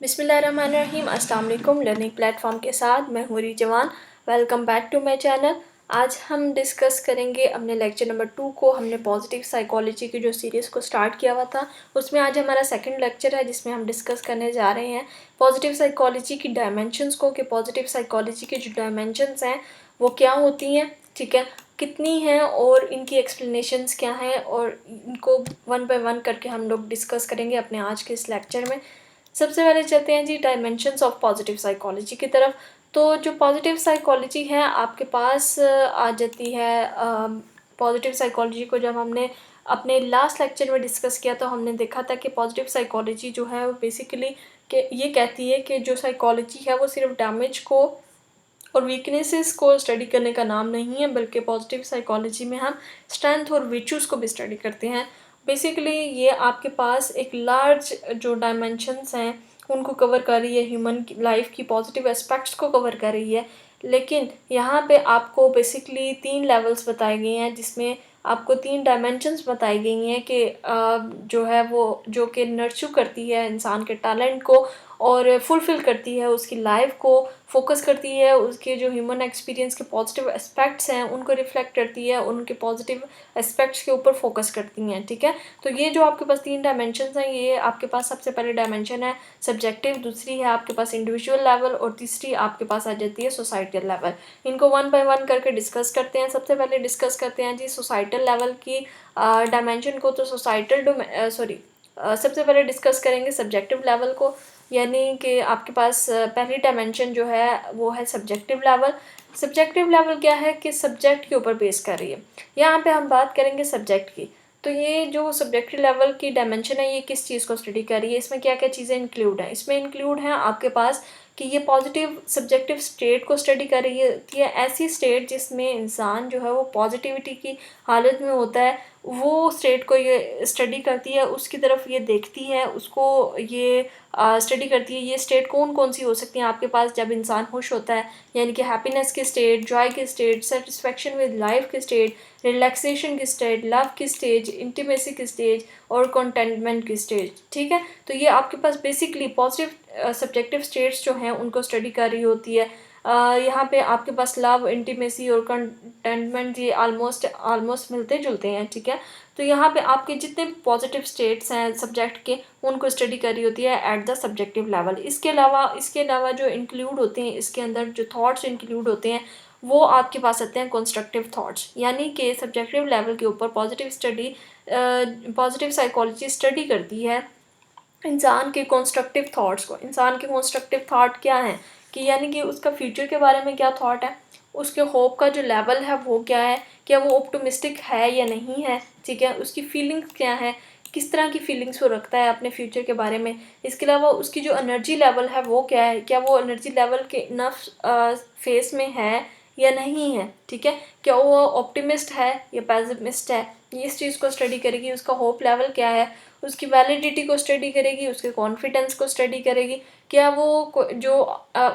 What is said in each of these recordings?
बिस्मिल्लाहिर्रहमानिर्रहीम। अस्सलाम वालेकुम। लर्निंग प्लेटफॉर्म के साथ मैं हूँ Jawan. Welcome back to my channel. आज हम डिस्कस करेंगे अपने लेक्चर नंबर 2 को। हमने पॉजिटिव साइकोलॉजी की जो सीरीज़ को स्टार्ट किया हुआ था, उसमें आज हमारा सेकंड लेक्चर है जिसमें हम डिस्कस करने जा रहे हैं पॉजिटिव साइकोलॉजी की डायमेंशंस को, कि पॉजिटिव साइकोलॉजी की जो डायमेंशंस हैं वो क्या होती हैं, ठीक है, कितनी हैं और इनकी एक्सप्लेनेशंस क्या हैं, और इनको वन बाय वन करके हम लोग डिस्कस करेंगे अपने आज के इस लेक्चर में। सबसे पहले चलते हैं जी डायमेंशंस ऑफ पॉजिटिव साइकोलॉजी की तरफ। तो जो पॉजिटिव साइकोलॉजी है आपके पास आ जाती है। पॉजिटिव साइकोलॉजी को जब हमने अपने लास्ट लेक्चर में डिस्कस किया तो हमने देखा था कि पॉजिटिव साइकोलॉजी जो है वो बेसिकली ये कहती है कि जो साइकोलॉजी है वो सिर्फ डैमेज को और वीकनेसेस को स्टडी करने का नाम नहीं है, बल्कि पॉजिटिव साइकोलॉजी में हम स्ट्रेंथ और विचूज़ को भी स्टडी करते हैं। बेसिकली ये आपके पास एक लार्ज जो डायमेंशंस हैं उनको कवर कर रही है, ह्यूमन लाइफ की पॉजिटिव एस्पेक्ट्स को कवर कर रही है। लेकिन यहाँ पे आपको बेसिकली 3 लेवल्स बताए गए हैं, जिसमें आपको 3 डायमेंशंस बताई गई हैं कि जो है वो जो कि नर्चर करती है इंसान के टैलेंट को और फुलफ़िल करती है उसकी लाइफ को, फोकस करती है उसके जो ह्यूमन एक्सपीरियंस के पॉजिटिव एस्पेक्ट्स हैं उनको रिफ्लेक्ट करती है, उनके पॉजिटिव एस्पेक्ट्स के ऊपर फोकस करती हैं, ठीक है। तो ये जो आपके पास 3 डायमेंशंस हैं, ये आपके पास सबसे पहले डायमेंशन है सब्जेक्टिव, दूसरी है आपके पास इंडिविजुअल लेवल और तीसरी आपके पास आ जाती है सोसाइटल लेवल। इनको वन बाय वन करके डिस्कस करते हैं। सबसे पहले डिस्कस करते हैं जी सोसाइटल लेवल की डायमेंशन को। तो सबसे पहले डिस्कस करेंगे सब्जेक्टिव लेवल को, यानी कि आपके पास पहली डायमेंशन जो है वो है सब्जेक्टिव लेवल। सब्जेक्टिव लेवल क्या है कि सब्जेक्ट के ऊपर बेस कर रही है। यहाँ पे हम बात करेंगे सब्जेक्ट की। तो ये जो सब्जेक्टिव लेवल की डायमेंशन है ये किस चीज़ को स्टडी कर रही है, इसमें क्या क्या चीज़ें इंक्लूड हैं। इसमें इंक्लूड हैं आपके पास कि ये पॉजिटिव सब्जेक्टिव स्टेट को स्टडी कर रही है, ऐसी स्टेट जिसमें इंसान जो है वो पॉजिटिविटी की हालत में होता है, वो स्टेट को ये स्टडी करती है, उसकी तरफ ये देखती है, उसको ये स्टडी करती है। ये स्टेट कौन कौन सी हो सकती हैं आपके पास जब इंसान खुश होता है, यानी कि हैप्पीनेस की स्टेट, जॉय की स्टेट, सेटिस्फेक्शन विद लाइफ की स्टेट, रिलैक्सेशन की स्टेट, लव की स्टेज, इंटीमेसी की स्टेज और कंटेंटमेंट की स्टेज, ठीक है। तो ये आपके पास बेसिकली पॉजिटिव सब्जेक्टिव स्टेट्स जो हैं उनको स्टडी कर रही होती है। यहाँ पे आपके पास लव, इंटीमेसी और कंटेंटमेंट ये ऑलमोस्ट मिलते जुलते हैं, ठीक है। तो यहाँ पे आपके जितने पॉजिटिव स्टेट्स हैं सब्जेक्ट के उनको स्टडी कर रही होती है एट द सब्जेक्टिव लेवल। इसके अलावा जो इंक्लूड होते हैं, इसके अंदर जो थॉट्स इंक्लूड होते हैं वो आपके पास आते हैं कंस्ट्रक्टिव थॉट्स, यानी कि सब्जेक्टिव लेवल के ऊपर पॉजिटिव साइकोलॉजी स्टडी करती है इंसान के कंस्ट्रक्टिव थॉट्स को। इंसान के कंस्ट्रक्टिव थॉट क्या हैं कि यानी कि उसका फ्यूचर के बारे में क्या थॉट है, उसके होप का जो लेवल है वो क्या है, क्या वो ऑप्टिमिस्टिक है या नहीं है, ठीक है, उसकी फीलिंग्स क्या है, किस तरह की फीलिंग्स वो रखता है अपने फ्यूचर के बारे में। इसके अलावा उसकी जो एनर्जी लेवल है वो क्या है, क्या वो एनर्जी लेवल के इनफ फेस में है या नहीं है, ठीक है, क्या वो ऑप्टिमिस्ट है या पेसिमिस्ट है, इस चीज़ को स्टडी करेगी। उसका होप लेवल क्या है, उसकी वैलिडिटी को स्टडी करेगी, उसके कॉन्फिडेंस को स्टडी करेगी, क्या वो जो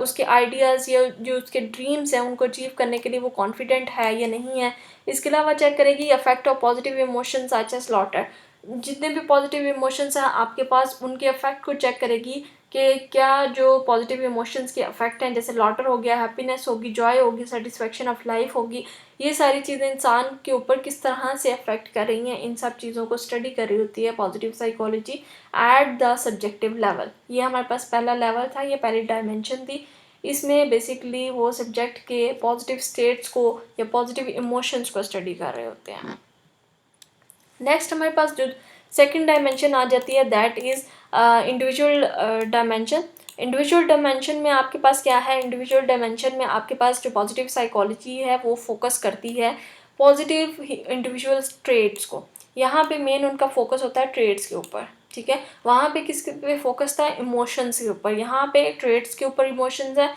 उसके आइडियाज़ या जो उसके ड्रीम्स हैं उनको अचीव करने के लिए वो कॉन्फिडेंट है या नहीं है। इसके अलावा चेक करेगी effect of positive emotions such as laughter. जितने भी पॉजिटिव इमोशंस हैं आपके पास उनके इफेक्ट को चेक करेगी कि क्या जो पॉजिटिव इमोशंस के इफेक्ट हैं, जैसे लॉटर हो गया, हैप्पीनेस होगी, जॉय होगी, सेटिस्फेक्शन ऑफ लाइफ होगी, ये सारी चीज़ें इंसान के ऊपर किस तरह से अफेक्ट कर रही हैं, इन सब चीज़ों को स्टडी कर रही होती है positive psychology at the subjective level. ये हमारे पास पहला लेवल था, ये पहली डायमेंशन थी। इसमें बेसिकली वो सब्जेक्ट के पॉजिटिव स्टेट्स को या पॉजिटिव इमोशंस को स्टडी कर रहे होते हैं। नेक्स्ट हमारे पास जो सेकंड डायमेंशन आ जाती है that is individual dimension. Individual dimension में आपके पास क्या है, इंडिविजुअल डायमेंशन में आपके पास जो पॉजिटिव साइकोलॉजी है वो फोकस करती है पॉजिटिव इंडिविजुअल ट्रेड्स को। यहाँ पे मेन उनका फोकस होता है ट्रेड्स के ऊपर, ठीक है। वहाँ पे किसके पे फोकस था, इमोशंस के ऊपर। यहाँ पे ट्रेड्स के ऊपर इमोशंस है,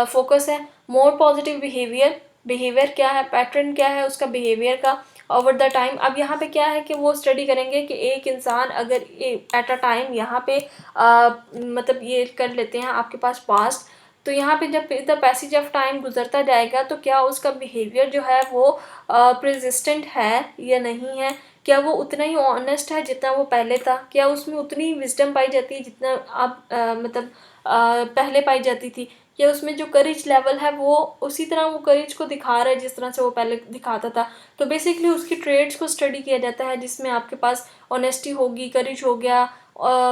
फोकस है। मोर पॉजिटिव बिहेवियर क्या है, पैटर्न क्या है उसका बिहेवियर का ओवर द टाइम। अब यहाँ पे क्या है कि वो स्टडी करेंगे कि एक इंसान अगर एट अ टाइम यहाँ पे मतलब ये कर लेते हैं आपके पास पास्ट, तो यहाँ पे जब द पैसेज ऑफ टाइम गुजरता जाएगा तो क्या उसका बिहेवियर जो है वो प्रेजिस्टेंट है या नहीं है, क्या वो उतना ही ऑनेस्ट है जितना वो पहले था? क्या उसमें उतनी विजडम पाई जाती है जितना आप पहले पाई जाती थी? या उसमें जो करेज लेवल है वो उसी तरह वो करेज को दिखा रहा है जिस तरह से वो पहले दिखाता था? तो बेसिकली उसकी ट्रेड्स को स्टडी किया जाता है, जिसमें आपके पास ऑनेस्टी होगी, करेज हो गया,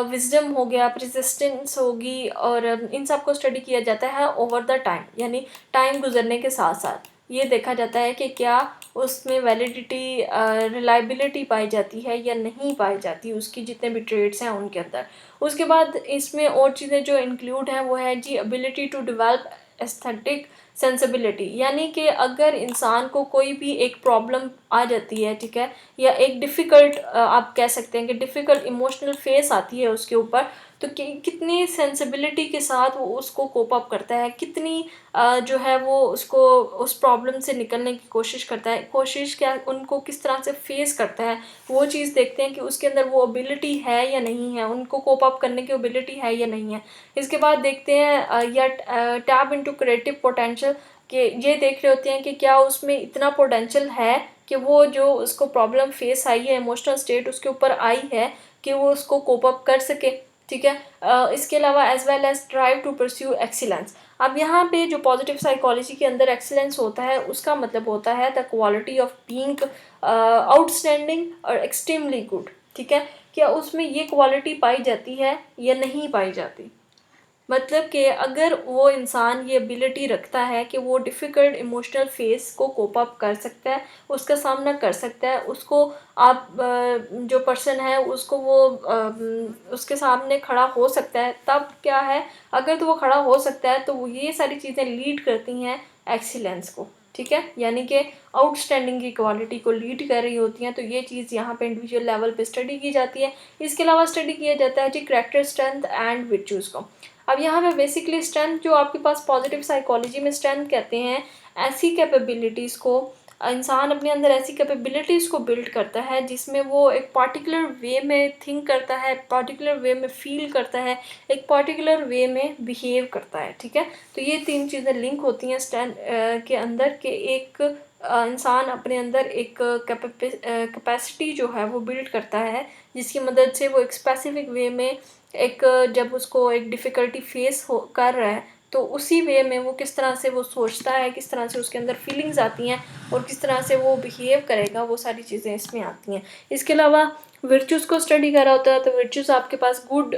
विजडम हो गया, परसिस्टेंस होगी, और इन सब को स्टडी किया जाता है ओवर द टाइम, यानी टाइम गुजरने के साथ साथ ये देखा जाता है कि क्या उसमें वैलिडिटी, रिलायबिलिटी पाई जाती है या नहीं पाई जाती, उसकी जितने भी ट्रेड्स हैं उनके अंदर। उसके बाद इसमें और चीज़ें जो इंक्लूड हैं वो है जी ability to develop aesthetic sensibility, यानी कि अगर इंसान को कोई भी एक प्रॉब्लम आ जाती है, ठीक है, या एक डिफ़िकल्ट आप कह सकते हैं कि डिफ़िकल्ट इमोशनल फेस आती है उसके ऊपर, तो कितनी सेंसिबिलिटी के साथ वो उसको कोप अप करता है, कितनी जो है वो उसको उस प्रॉब्लम से निकलने की कोशिश करता है, कोशिश क्या उनको किस तरह से फेस करता है, वो चीज़ देखते हैं कि उसके अंदर वो एबिलिटी है या नहीं है, उनको कोप अप करने की एबिलिटी है या नहीं है। इसके बाद देखते हैं या टैप इनटू क्रिएटिव पोटेंशियल, कि ये देख रहे होते हैं कि क्या उसमें इतना पोटेंशियल है कि वो जो उसको प्रॉब्लम फेस आई है, इमोशनल स्टेट उसके ऊपर आई है, कि वो उसको कोप अप कर सके, ठीक है। इसके अलावा as well as try to pursue excellence. अब यहाँ पे जो पॉजिटिव साइकोलॉजी के अंदर एक्सीलेंस होता है उसका मतलब होता है the quality of being outstanding और एक्सट्रीमली गुड, ठीक है। क्या उसमें ये क्वालिटी पाई जाती है या नहीं पाई जाती? मतलब कि अगर वो इंसान ये एबिलिटी रखता है कि वो डिफ़िकल्ट इमोशनल फेस को कोप अप कर सकता है, उसका सामना कर सकता है, उसको आप जो पर्सन है उसको वो उसके सामने खड़ा हो सकता है, तब क्या है, अगर तो वो खड़ा हो सकता है तो वो ये सारी चीज़ें लीड करती हैं एक्सीलेंस को, ठीक है, यानी कि आउटस्टैंडिंग की क्वालिटी को लीड कर रही होती हैं। तो ये चीज़ यहाँ पे इंडिविजुअल लेवल पे स्टडी की जाती है। इसके अलावा स्टडी किया जाता है जी कैरेक्टर स्ट्रेंथ एंड विर्च्यूज़ को। अब यहाँ पे बेसिकली स्ट्रेंथ जो आपके पास पॉजिटिव साइकोलॉजी में स्ट्रेंथ कहते हैं ऐसी कैपेबिलिटीज़ को, इंसान अपने अंदर ऐसी कैपेबिलिटीज़ को बिल्ड करता है जिसमें वो एक पर्टिकुलर वे में थिंक करता है, पर्टिकुलर वे में फील करता है, एक पर्टिकुलर वे में बिहेव करता है, ठीक है। तो ये तीन चीज़ें लिंक होती हैं स्ट्रेंथ के अंदर, के एक इंसान अपने अंदर एक कैपेसिटी जो है वो बिल्ड करता है, जिसकी मदद से वो एक स्पेसिफिक वे में एक जब उसको एक डिफ़िकल्टी फेस हो कर रहा है तो उसी वे में वो किस तरह से वो सोचता है, किस तरह से उसके अंदर फीलिंग्स आती हैं और किस तरह से वो बिहेव करेगा, वो सारी चीज़ें इसमें आती हैं। इसके अलावा वर्चूज़ को स्टडी करा होता है तो वर्चूज़ आपके पास गुड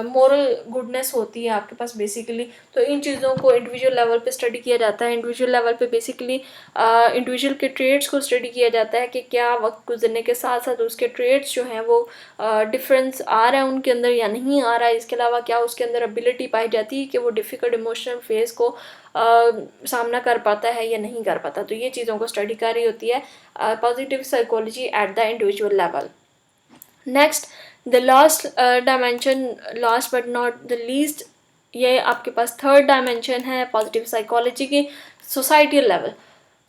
मोरल गुडनेस होती है आपके पास बेसिकली। तो इन चीज़ों को इंडिविजुअल लेवल पे स्टडी किया जाता है। इंडिविजुअल लेवल पे बेसिकली इंडिविजुअल के ट्रेड्स को स्टडी किया जाता है कि क्या वक्त गुजरने के साथ साथ उसके ट्रेड्स जो हैं वो डिफरेंस आ रहा है उनके अंदर या नहीं आ रहा है। इसके अलावा क्या उसके अंदर एबिलिटी पाई जाती है कि वो डिफ़िकल्ट इमोशनल फेस को सामना कर पाता है या नहीं कर पाता। तो ये चीज़ों को स्टडी कर रही होती है positive psychology at the individual level. Next the last dimension, last but not the least, ये आपके पास थर्ड डायमेंशन है पॉजिटिव साइकोलॉजी की, सोसाइटी लेवल।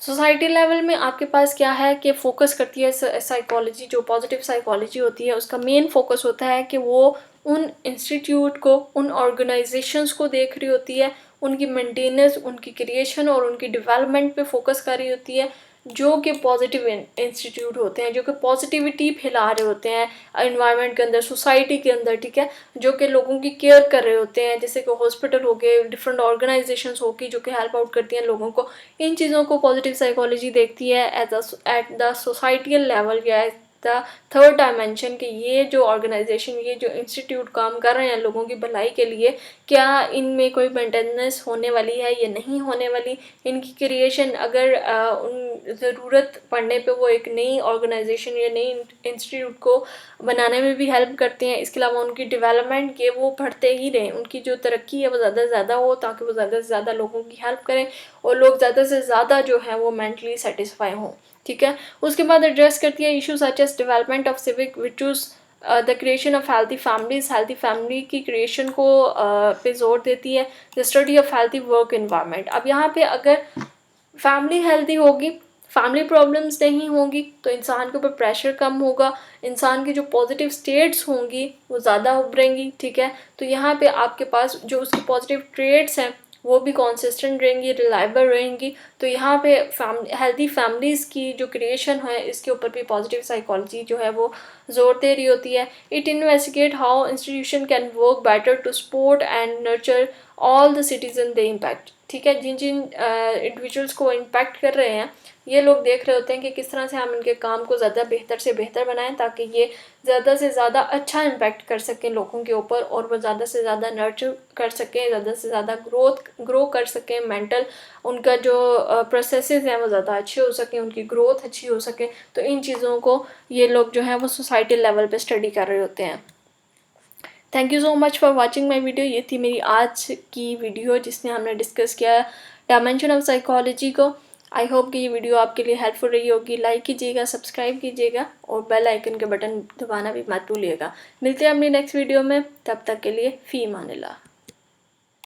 सोसाइटी लेवल में आपके पास क्या है कि फोकस करती है साइकोलॉजी, जो पॉजिटिव साइकोलॉजी होती है उसका मेन फोकस होता है कि वो उन इंस्टीट्यूट को, उन ऑर्गेनाइजेशंस को देख रही होती है, उनकी मेंटेनेंस, उनकी क्रिएशन और उनकी डेवलपमेंट पे फोकस कर रही होती है, जो कि पॉजिटिव इंस्टीट्यूट होते हैं, जो कि पॉजिटिविटी फैला रहे होते हैं एनवायरनमेंट के अंदर, सोसाइटी के अंदर, ठीक है, जो कि लोगों की केयर कर रहे होते हैं, जैसे कि हॉस्पिटल हो गए, डिफरेंट ऑर्गेनाइजेशंस होगी जो कि हेल्प आउट करती हैं लोगों को। इन चीज़ों को पॉजिटिव साइकोलॉजी देखती है एट द सोसाइटियल लेवल या एट द थर्ड डायमेंशन, कि ये जो ऑर्गेनाइजेशन, ये जो इंस्टीट्यूट काम कर रहे हैं लोगों की भलाई के लिए, क्या इनमें कोई मेंटेनेंस होने वाली है या नहीं होने वाली, इनकी क्रिएशन अगर उन ज़रूरत पड़ने पे वो एक नई ऑर्गेनाइजेशन या नई इंस्टीट्यूट को बनाने में भी हेल्प करते हैं। इसके अलावा उनकी डेवलपमेंट के वो बढ़ते ही रहें, उनकी जो तरक्की है वो ज़्यादा से ज़्यादा हो, ताकि वो ज़्यादा से ज़्यादा लोगों की हेल्प करें और लोग ज़्यादा से ज़्यादा जो है वो मेंटली सेटिस्फाई हों, ठीक है। उसके बाद एड्रेस करती है issue such as development of civic virtues, the creation of healthy families, healthy family की क्रिएशन को पे जोर देती है, the study of healthy work environment. अब यहाँ पे अगर फैमिली हेल्थी होगी, फैमिली प्रॉब्लम्स नहीं होंगी, तो इंसान के ऊपर प्रेशर कम होगा, इंसान की जो पॉजिटिव स्टेट्स होंगी वो ज़्यादा उभरेंगी, ठीक है। तो यहाँ पे आपके पास जो उसकी पॉजिटिव ट्रेट्स हैं वो भी कंसिस्टेंट रहेंगी, रिलायबल रहेंगी। तो यहाँ पे हेल्दी फैमिलीज़ की जो क्रिएशन है इसके ऊपर भी पॉजिटिव साइकोलॉजी जो है वो जोर दे रही होती है। It investigate how institution can work better to support and nurture all the citizen they impact. ठीक है, जिन जिन इंडिविजुअल्स को इम्पैक्ट कर रहे हैं ये लोग देख रहे होते हैं कि किस तरह से हम इनके काम को ज़्यादा बेहतर से बेहतर बनाएं ताकि ये ज़्यादा से ज़्यादा अच्छा इम्पैक्ट कर सकें लोगों के ऊपर और वो ज़्यादा से ज़्यादा नर्चर कर सकें, ज़्यादा से ज़्यादा ग्रो कर सकें। मेंटल उनका जो प्रोसेसेस हैं वो ज़्यादा अच्छे हो सकें, उनकी ग्रोथ अच्छी हो सके। तो इन चीज़ों को ये लोग जो हैं वो सोसाइटी लेवल पे स्टडी कर रहे होते हैं। Thank you so much for watching my video. ये थी मेरी आज की वीडियो जिसमें हमने डिस्कस किया डायमेंशन ऑफ साइकोलॉजी को। आई होप कि ये वीडियो आपके लिए हेल्पफुल रही होगी। लाइक कीजिएगा, सब्सक्राइब कीजिएगा और बेल आइकन के बटन दबाना भी मत भूलिएगा। मिलते हैं अपनी नेक्स्ट वीडियो में, तब तक के लिए फ़ी अमान अल्लाह।